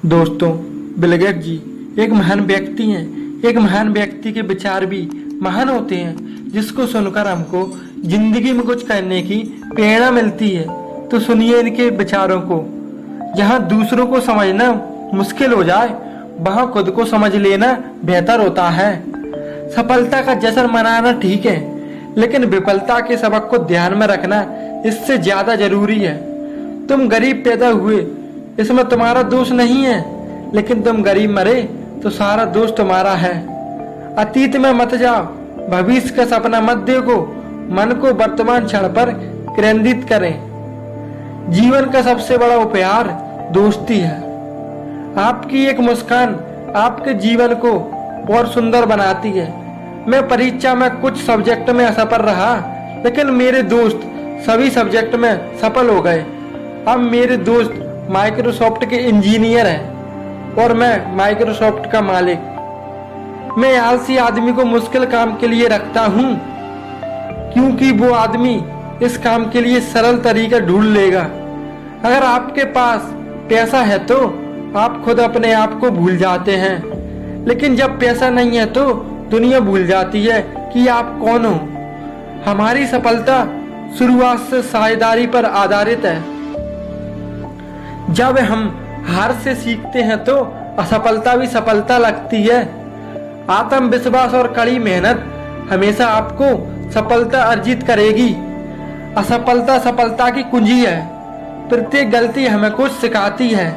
दोस्तों, Bill Gates जी एक महान व्यक्ति हैं। एक महान व्यक्ति के विचार भी महान होते हैं, जिसको सुनकर हमको जिंदगी में कुछ करने की प्रेरणा मिलती है। तो सुनिए इनके विचारों को। जहाँ दूसरों को समझना मुश्किल हो जाए, वहाँ खुद को समझ लेना बेहतर होता है। सफलता का जश्न मनाना ठीक है, लेकिन विफलता के सबक को ध्यान में रखना इससे ज्यादा जरूरी है। तुम गरीब पैदा हुए, इसमें तुम्हारा दोष नहीं है, लेकिन तुम गरीब मरे तो सारा दोष तुम्हारा है। अतीत में मत जाओ, भविष्य का सपना मत देखो, मन को वर्तमान क्षण पर केंद्रित करें। जीवन का सबसे बड़ा उपहार दोस्ती है। आपकी एक मुस्कान आपके जीवन को और सुंदर बनाती है। मैं परीक्षा में कुछ सब्जेक्ट में असफल रहा, लेकिन मेरे दोस्त सभी सब्जेक्ट में सफल हो गए। अब मेरे दोस्त माइक्रोसॉफ्ट के इंजीनियर हैं और मैं माइक्रोसॉफ्ट का मालिक। मैं आलसी आदमी को मुश्किल काम के लिए रखता हूँ, क्योंकि वो आदमी इस काम के लिए सरल तरीका ढूंढ लेगा। अगर आपके पास पैसा है तो आप खुद अपने आप को भूल जाते हैं, लेकिन जब पैसा नहीं है तो दुनिया भूल जाती है कि आप कौन हो। हमारी सफलता शुरुआत से साझेदारी पर आधारित है। जब हम हार से सीखते हैं तो असफलता भी सफलता लगती है। आत्मविश्वास और कड़ी मेहनत हमेशा आपको सफलता अर्जित करेगी। असफलता सफलता की कुंजी है। प्रत्येक गलती हमें कुछ सिखाती है।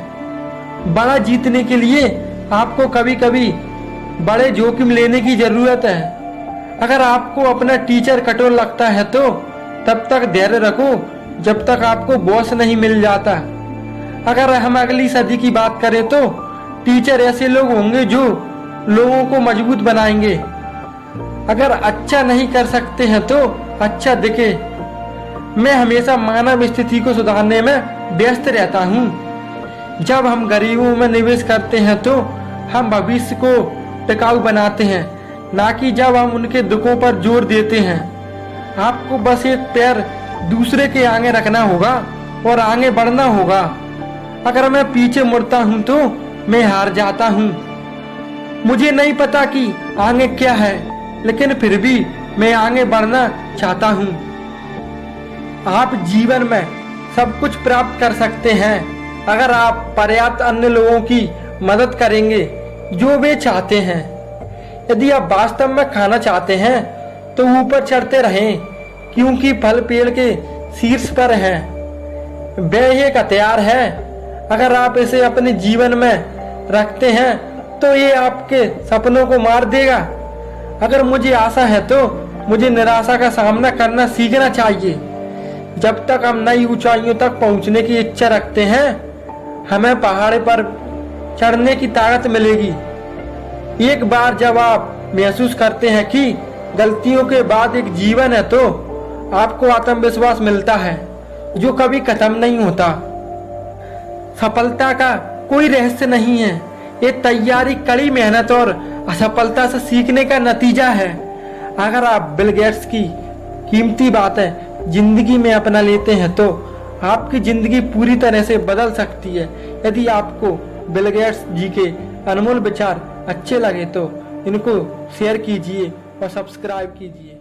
बड़ा जीतने के लिए आपको कभी कभी बड़े जोखिम लेने की जरूरत है। अगर आपको अपना टीचर कठोर लगता है तो तब तक धैर्य रखो जब तक आपको बॉस नहीं मिल जाता। अगर हम अगली सदी की बात करें तो टीचर ऐसे लोग होंगे जो लोगों को मजबूत बनाएंगे। अगर अच्छा नहीं कर सकते हैं तो अच्छा दिखे। मैं हमेशा मानव स्थिति को सुधारने में व्यस्त रहता हूँ। जब हम गरीबों में निवेश करते हैं तो हम भविष्य को टिकाऊ बनाते हैं, ना कि जब हम उनके दुखों पर जोर देते हैं। आपको बस एक पैर दूसरे के आगे रखना होगा और आगे बढ़ना होगा। अगर मैं पीछे मुड़ता हूं तो मैं हार जाता हूं। मुझे नहीं पता कि आगे क्या है, लेकिन फिर भी मैं आगे बढ़ना चाहता हूं। आप जीवन में सब कुछ प्राप्त कर सकते हैं अगर आप पर्याप्त अन्य लोगों की मदद करेंगे जो वे चाहते हैं। यदि आप वास्तव में खाना चाहते हैं तो ऊपर चढ़ते रहें, क्योंकि फल पेड़ के शीर्ष पर है। वह एक हथियार है। अगर आप इसे अपने जीवन में रखते हैं तो ये आपके सपनों को मार देगा। अगर मुझे आशा है तो मुझे निराशा का सामना करना सीखना चाहिए। जब तक हम नई ऊंचाइयों तक पहुंचने की इच्छा रखते हैं, हमें पहाड़ पर चढ़ने की ताकत मिलेगी। एक बार जब आप महसूस करते हैं कि गलतियों के बाद एक जीवन है तो आपको आत्मविश्वास मिलता है जो कभी खत्म नहीं होता। सफलता का कोई रहस्य नहीं है। ये तैयारी, कड़ी मेहनत और असफलता से सीखने का नतीजा है। अगर आप बिल गेट्स की कीमती बातें जिंदगी में अपना लेते हैं तो आपकी जिंदगी पूरी तरह से बदल सकती है। यदि आपको बिल गेट्स जी के अनमोल विचार अच्छे लगे तो इनको शेयर कीजिए और सब्सक्राइब कीजिए।